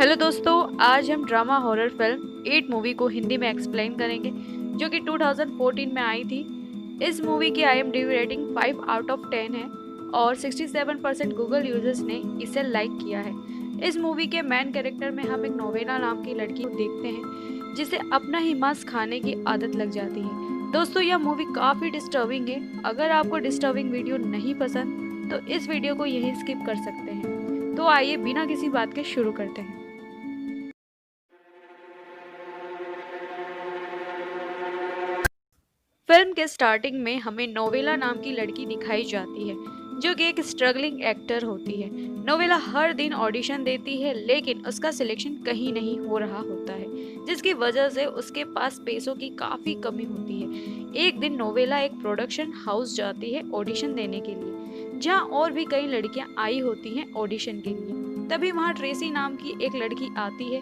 Hello दोस्तों, आज हम ड्रामा हॉरर फिल्म 8 मूवी को हिंदी में एक्सप्लेन करेंगे, जो कि 2014 में आई थी। इस मूवी की IMDb रेटिंग 5 आउट ऑफ 10 है और 67% गूगल यूजर्स ने इसे लाइक किया है। इस मूवी के मेन कैरेक्टर में हम एक नोवेला नाम की लड़की को देखते हैं, जिसे अपना ही मांस खाने की आदत लग जाती है। दोस्तों, यह मूवी काफ़ी डिस्टर्बिंग है। अगर आपको डिस्टर्बिंग वीडियो नहीं पसंद तो इस वीडियो को यहीं स्किप कर सकते हैं। तो आइए बिना किसी बात के शुरू करते हैं। फिल्म के स्टार्टिंग में हमें नोवेला नाम की लड़की दिखाई जाती है, जो कि एक स्ट्रगलिंग एक्टर होती है। नोवेला हर दिन ऑडिशन देती है, लेकिन उसका सिलेक्शन कहीं नहीं हो रहा होता है, जिसकी वजह से उसके पास पैसों की काफ़ी कमी होती है। एक दिन नोवेला एक प्रोडक्शन हाउस जाती है ऑडिशन देने के लिए, जहाँ और भी कई लड़कियाँ आई होती हैं ऑडिशन के लिए। तभी वहाँ ट्रेसी नाम की एक लड़की आती है,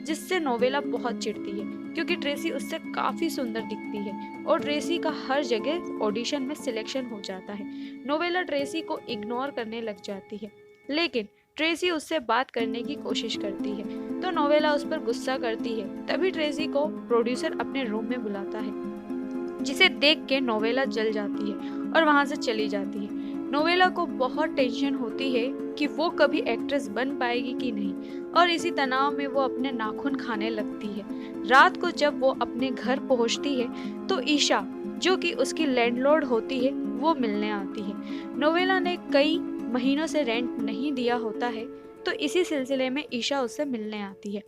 जिससे नोवेला बहुत चिढ़ती है, क्योंकि ट्रेसी उससे काफ़ी सुंदर दिखती है और ट्रेसी का हर जगह ऑडिशन में सिलेक्शन हो जाता है। नोवेला ट्रेसी को इग्नोर करने लग जाती है, लेकिन ट्रेसी उससे बात करने की कोशिश करती है, तो नोवेला उस पर गुस्सा करती है। तभी ट्रेसी को प्रोड्यूसर अपने रूम में बुलाता है, जिसे देख के नोवेला जल जाती है और वहाँ से चली जाती है। नोवेला को बहुत टेंशन होती है कि वो कभी एक्ट्रेस बन पाएगी कि नहीं, और इसी तनाव में वो अपने नाखून खाने लगती है। रात को जब वो अपने घर पहुंचती है तो ईशा, जो कि उसकी लैंडलॉर्ड होती है, वो मिलने आती है। नोवेला ने कई महीनों से रेंट नहीं दिया होता है, तो इसी सिलसिले में ईशा उससे मिलने आती है।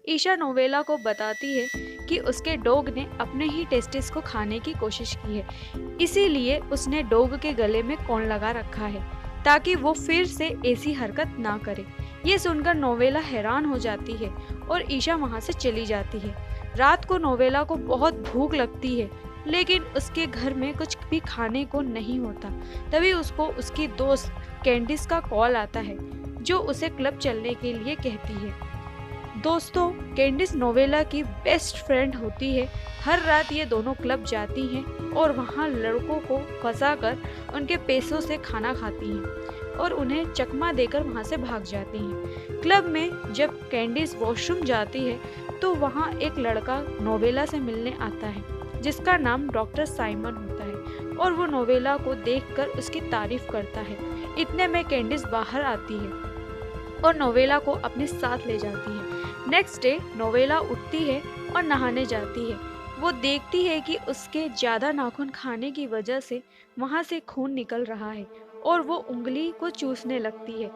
ईशा नोवेला को बताती है कि उसके डॉग ने अपने ही टेस्टिस को खाने की कोशिश की है, इसीलिए उसने डॉग के गले में कॉर्न लगा रखा है, ताकि वो फिर से ऐसी हरकत ना करे। ये सुनकर नोवेला हैरान हो जाती है और ईशा वहाँ से चली जाती है। रात को नोवेला को बहुत भूख लगती है, लेकिन उसके घर में कुछ भी खाने को नहीं होता। तभी उसको उसकी दोस्त कैंडिस का कॉल आता है, जो उसे क्लब चलने के लिए कहती है। दोस्तों, कैंडिस नोवेला की बेस्ट फ्रेंड होती है। हर रात ये दोनों क्लब जाती हैं और वहाँ लड़कों को फंसाकर उनके पैसों से खाना खाती हैं और उन्हें चकमा देकर वहाँ से भाग जाती हैं। क्लब में जब कैंडिस वॉशरूम जाती है तो वहाँ एक लड़का नोवेला से मिलने आता है, जिसका नाम डॉक्टर साइमन होता है, और वो नोवेला को देखकर उसकी तारीफ करता है। इतने में कैंडिस बाहर आती है और नोवेला को अपने साथ ले जाती है। नेक्स्ट डे नोवेला उठती है और नहाने जाती है। वो देखती है कि उसके ज़्यादा नाखून खाने की वजह से वहाँ से खून निकल रहा है, और वो उंगली को चूसने लगती है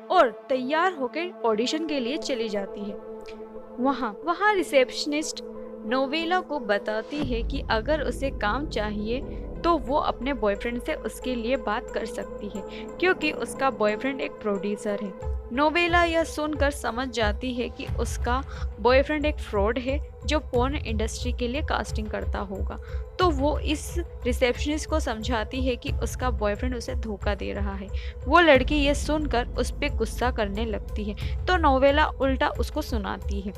और तैयार होकर ऑडिशन के लिए चली जाती है। वहाँ रिसेप्शनिस्ट नोवेला को बताती है कि अगर उसे काम चाहिए तो वो अपने बॉयफ्रेंड से उसके लिए बात कर सकती है, क्योंकि उसका बॉयफ्रेंड एक प्रोड्यूसर है। नोवेला यह सुनकर समझ जाती है कि उसका बॉयफ्रेंड एक फ्रॉड है, जो पोर्न इंडस्ट्री के लिए कास्टिंग करता होगा। तो वो इस रिसेप्शनिस्ट को समझाती है कि उसका बॉयफ्रेंड उसे धोखा दे रहा है। वो लड़की ये सुनकर उस पर गुस्सा करने लगती है, तो नोवेला उल्टा उसको सुनाती है।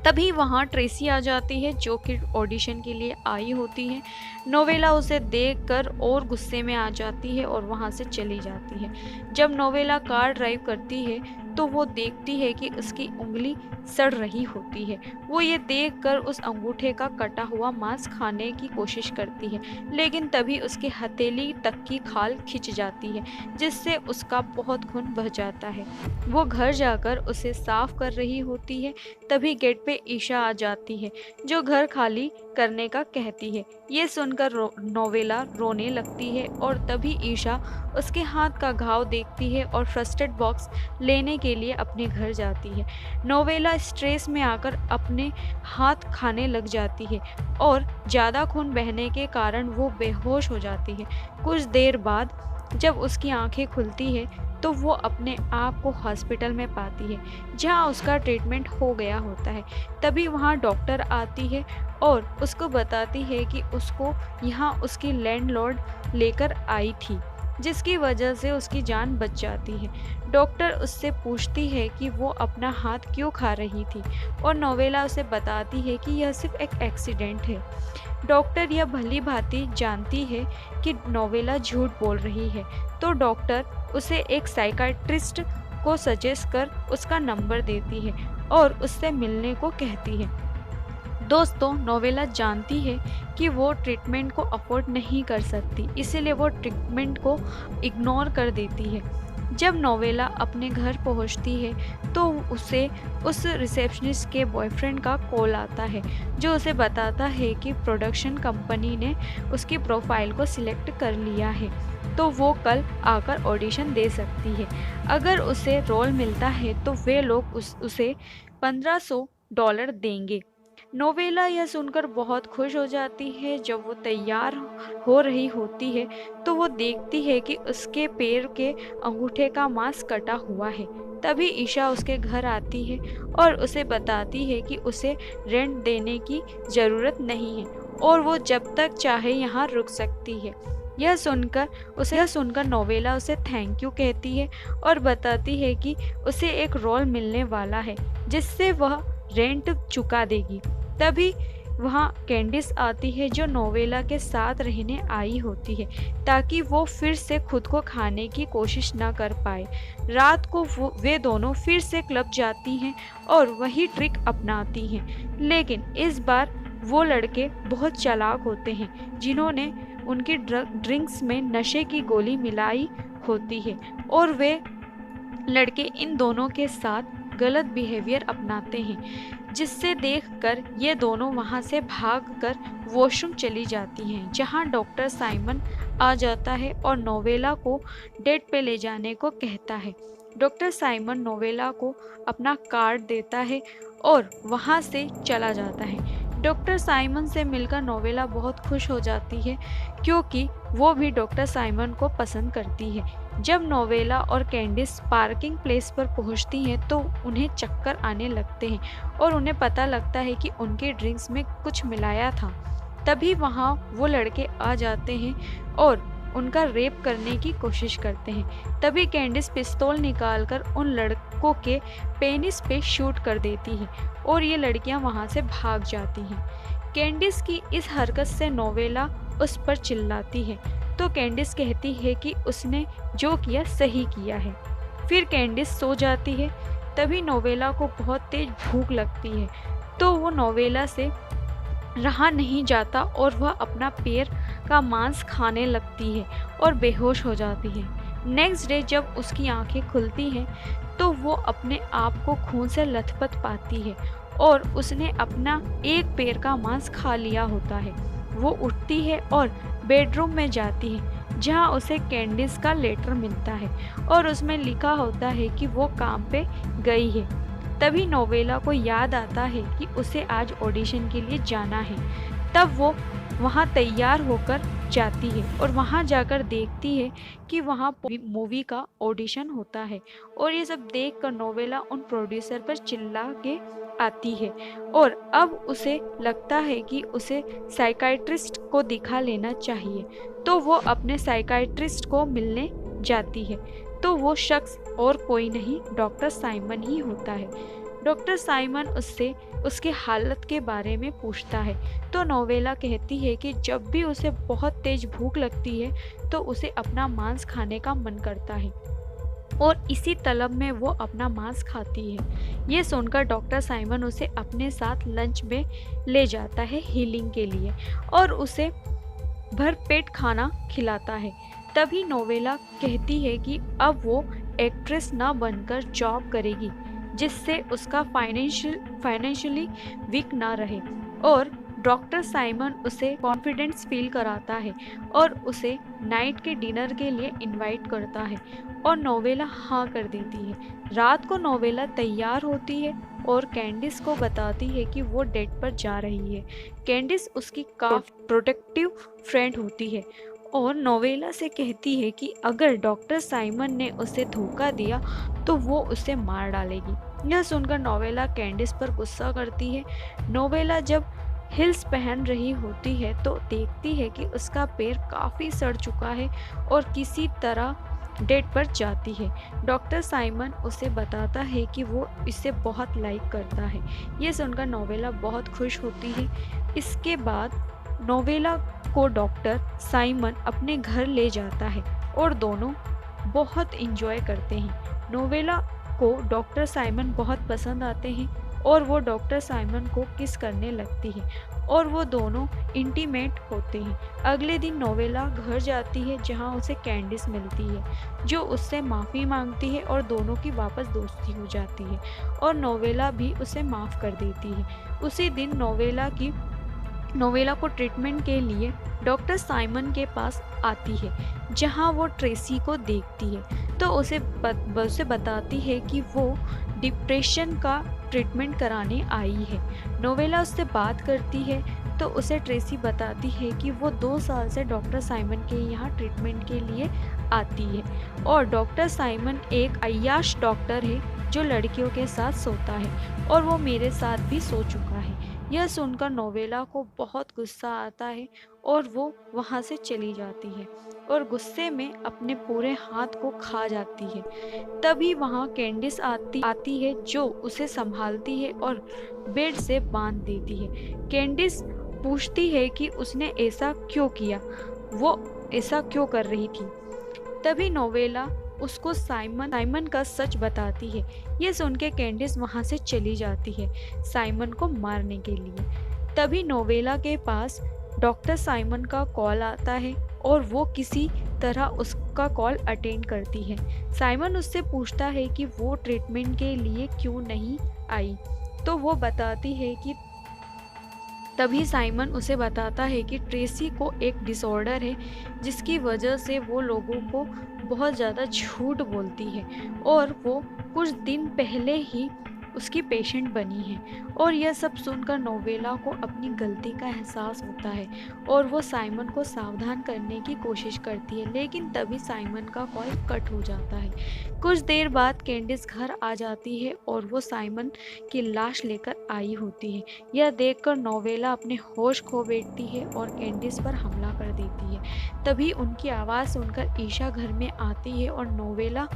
तभी वहाँ ट्रेसी आ जाती है, जो कि ऑडिशन के लिए आई होती है। नोवेला उसे देखकर और गुस्से में आ जाती है और वहाँ से चली जाती है। जब नोवेला कार ड्राइव करती है तो वो देखती है कि उसकी उंगली सड़ रही होती है। वो ये देखकर उस अंगूठे का कटा हुआ मांस खाने की कोशिश करती है, लेकिन तभी उसकी हथेली तक की खाल खिंच जाती है, जिससे उसका बहुत खून बह जाता है। वो घर जाकर उसे साफ कर रही होती है। तभी गेट पे ईशा आ जाती है, जो घर खाली करने का कहती है। ये सुनकर नोवेला रोने लगती है, और तभी ईशा उसके हाथ का घाव देखती है और फर्स्ट एड बॉक्स लेने के लिए अपने घर जाती है। नोवेला स्ट्रेस में आकर अपने हाथ खाने लग जाती है और ज़्यादा खून बहने के कारण वो बेहोश हो जाती है। कुछ देर बाद जब उसकी आंखें खुलती है तो वो अपने आप को हॉस्पिटल में पाती है, जहां उसका ट्रीटमेंट हो गया होता है। तभी वहां डॉक्टर आती है और उसको बताती है कि उसको यहाँ उसकी लैंडलॉर्ड लेकर आई थी, जिसकी वजह से उसकी जान बच जाती है। डॉक्टर उससे पूछती है कि वो अपना हाथ क्यों खा रही थी, और नोवेला उसे बताती है कि यह सिर्फ एक एक्सीडेंट है। डॉक्टर यह भली भांति जानती है कि नोवेला झूठ बोल रही है, तो डॉक्टर उसे एक साइकाट्रिस्ट को सजेस्ट कर उसका नंबर देती है और उससे मिलने को कहती है। दोस्तों, नोवेला जानती है कि वो ट्रीटमेंट को अफोर्ड नहीं कर सकती, इसीलिए वो ट्रीटमेंट को इग्नोर कर देती है। जब नोवेला अपने घर पहुंचती है तो उसे उस रिसेप्शनिस्ट के बॉयफ्रेंड का कॉल आता है, जो उसे बताता है कि प्रोडक्शन कंपनी ने उसकी प्रोफाइल को सिलेक्ट कर लिया है, तो वो कल आकर ऑडिशन दे सकती है। अगर उसे रोल मिलता है तो वे लोग उसे $1500 देंगे। नोवेला यह सुनकर बहुत खुश हो जाती है। जब वो तैयार हो रही होती है तो वो देखती है कि उसके पैर के अंगूठे का मांस कटा हुआ है। तभी ईशा उसके घर आती है और उसे बताती है कि उसे रेंट देने की ज़रूरत नहीं है और वो जब तक चाहे यहाँ रुक सकती है। यह सुनकर नोवेला उसे थैंक यू कहती है और बताती है कि उसे एक रोल मिलने वाला है जिससे वह रेंट चुका देगी। तभी वहाँ कैंडिस आती है, जो नोवेला के साथ रहने आई होती है ताकि वो फिर से खुद को खाने की कोशिश ना कर पाए। रात को वे दोनों फिर से क्लब जाती हैं और वही ट्रिक अपनाती हैं, लेकिन इस बार वो लड़के बहुत चालाक होते हैं जिन्होंने उनकी ड्रिंक्स में नशे की गोली मिलाई होती है और वे लड़के इन दोनों के साथ गलत बिहेवियर अपनाते हैं, जिससे देखकर ये दोनों वहाँ से भागकर वॉशरूम चली जाती हैं, जहाँ डॉक्टर साइमन आ जाता है और नोवेला को डेट पे ले जाने को कहता है। डॉक्टर साइमन नोवेला को अपना कार्ड देता है और वहाँ से चला जाता है। डॉक्टर साइमन से मिलकर नोवेला बहुत खुश हो जाती है क्योंकि वो भी डॉक्टर साइमन को पसंद करती है। जब नोवेला और कैंडिस पार्किंग प्लेस पर पहुंचती हैं तो उन्हें चक्कर आने लगते हैं और उन्हें पता लगता है कि उनके ड्रिंक्स में कुछ मिलाया था। तभी वहां वो लड़के आ जाते हैं और उनका रेप करने की कोशिश करते हैं। तभी कैंडिस पिस्तौल निकालकर उन लड़कों के पेनिस पे शूट कर देती है और ये लड़कियां वहां से भाग जाती हैं। कैंडिस की इस हरकत से नोवेला उस पर चिल्लाती है, तो कैंडिस कहती है कि उसने जो किया सही किया है। फिर कैंडिस सो जाती है। तभी नोवेला को बहुत तेज भूख लगती है, तो वो नोवेला से रहा नहीं जाता और वह अपना पैर का मांस खाने लगती है और बेहोश हो जाती है। नेक्स्ट डे जब उसकी आंखें खुलती हैं तो वो अपने आप को खून से लथपथ पाती है और उसने अपना एक पैर का मांस खा लिया होता है। वो उठती है और बेडरूम में जाती है, जहां उसे कैंडिस का लेटर मिलता है और उसमें लिखा होता है कि वो काम पे गई है। तभी नोवेला को याद आता है कि उसे आज ऑडिशन के लिए जाना है। तब वो वहाँ तैयार होकर जाती है और वहाँ जाकर देखती है कि वहाँ मूवी का ऑडिशन होता है और ये सब देखकर नोवेला उन प्रोड्यूसर पर चिल्ला के आती है और अब उसे लगता है कि उसे साइकाइट्रिस्ट को दिखा लेना चाहिए। तो वो अपने साइकाइट्रिस्ट को मिलने जाती है, तो वो शख्स और कोई नहीं डॉक्टर साइमन ही होता है। डॉक्टर साइमन उससे उसके हालत के बारे में पूछता है, तो नोवेला कहती है कि जब भी उसे बहुत तेज भूख लगती है तो उसे अपना मांस खाने का मन करता है और इसी तलब में वो अपना मांस खाती है। ये सुनकर डॉक्टर साइमन उसे अपने साथ लंच में ले जाता है हीलिंग के लिए और उसे भरपेट खाना खिलाता है। तभी नोवेला कहती है कि अब वो एक्ट्रेस ना बनकर जॉब करेगी, जिससे उसका फाइनेंशियली वीक ना रहे और डॉक्टर साइमन उसे कॉन्फिडेंस फील कराता है और उसे नाइट के डिनर के लिए इनवाइट करता है और नोवेला हाँ कर देती है। रात को नोवेला तैयार होती है और कैंडिस को बताती है कि वो डेट पर जा रही है। कैंडिस उसकी काफी प्रोटेक्टिव फ्रेंड होती है और नोवेला से कहती है कि अगर डॉक्टर साइमन ने उसे धोखा दिया तो वो उसे मार डालेगी। यह सुनकर नोवेला कैंडिस पर गुस्सा करती है। नोवेला जब हिल्स पहन रही होती है तो देखती है कि उसका पैर काफ़ी सड़ चुका है और किसी तरह डेट पर जाती है। डॉक्टर साइमन उसे बताता है कि वो इसे बहुत लाइक करता है। ये सुनकर नोवेला बहुत खुश होती है। इसके बाद नोवेला को डॉक्टर साइमन अपने घर ले जाता है और दोनों बहुत इंजॉय करते हैं। नोवेला को डॉक्टर साइमन बहुत पसंद आते हैं और वो डॉक्टर साइमन को किस करने लगती है और वो दोनों इंटीमेट होते हैं। अगले दिन नोवेला घर जाती है जहाँ उसे कैंडिस मिलती है जो उससे माफ़ी मांगती है और दोनों की वापस दोस्ती हो जाती है और नोवेला भी उसे माफ़ कर देती है। उसी दिन नोवेला को ट्रीटमेंट के लिए डॉक्टर साइमन के पास आती है जहां वो ट्रेसी को देखती है तो उसे बताती है कि वो डिप्रेशन का ट्रीटमेंट कराने आई है। नोवेला उससे बात करती है तो उसे ट्रेसी बताती है कि वो 2 साल से डॉक्टर साइमन के यहाँ ट्रीटमेंट के लिए आती है और डॉक्टर साइमन एक अय्याश डॉक्टर है जो लड़कियों के साथ सोता है और वो मेरे साथ भी सो चुका है। यह सुनकर नोवेला को बहुत गुस्सा आता है और वो वहाँ से चली जाती है और गुस्से में अपने पूरे हाथ को खा जाती है। तभी वहाँ कैंडिस आती है जो उसे संभालती है और बेड से बांध देती है। कैंडिस पूछती है कि उसने ऐसा क्यों किया, वो ऐसा क्यों कर रही थी। तभी नोवेला उसको साइमन का सच बताती है। ये सुन के कैंडिस वहाँ से चली जाती है साइमन को मारने के लिए। तभी नोवेला के पास डॉक्टर साइमन का कॉल आता है और वो किसी तरह उसका कॉल अटेंड करती है। साइमन उससे पूछता है कि वो ट्रीटमेंट के लिए क्यों नहीं आई तो वो बताती है कि तभी साइमन उसे बताता है कि ट्रेसी को एक डिसऑर्डर है जिसकी वजह से वो लोगों को बहुत ज़्यादा झूठ बोलती है और वो कुछ दिन पहले ही उसकी पेशेंट बनी है। और यह सब सुनकर नोवेला को अपनी गलती का एहसास होता है और वो साइमन को सावधान करने की कोशिश करती है लेकिन तभी साइमन का कॉल कट हो जाता है। कुछ देर बाद कैंडिस घर आ जाती है और वो साइमन की लाश लेकर आई होती है। यह देखकर नोवेला अपने होश खो बैठती है और कैंडिस पर हमला कर देती है। तभी उनकी आवाज़ सुनकर ईशा घर में आती है और नोवेला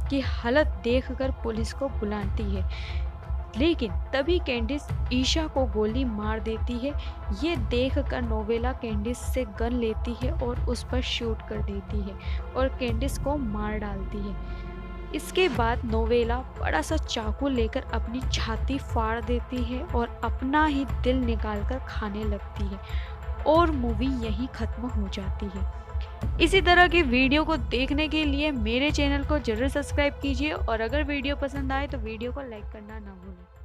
की हालत देखकर पुलिस को बुलाती है लेकिन तभी कैंडिस ईशा को गोली मार देती है। ये देखकर नोवेला कैंडिस से गन लेती है और उस पर शूट कर देती है और कैंडिस को मार डालती है। इसके बाद नोवेला बड़ा सा चाकू लेकर अपनी छाती फाड़ देती है और अपना ही दिल निकालकर खाने लगती है और मूवी यहीं ख़त्म हो जाती है। इसी तरह की वीडियो को देखने के लिए मेरे चैनल को जरूर सब्सक्राइब कीजिए और अगर वीडियो पसंद आए तो वीडियो को लाइक करना ना भूलें।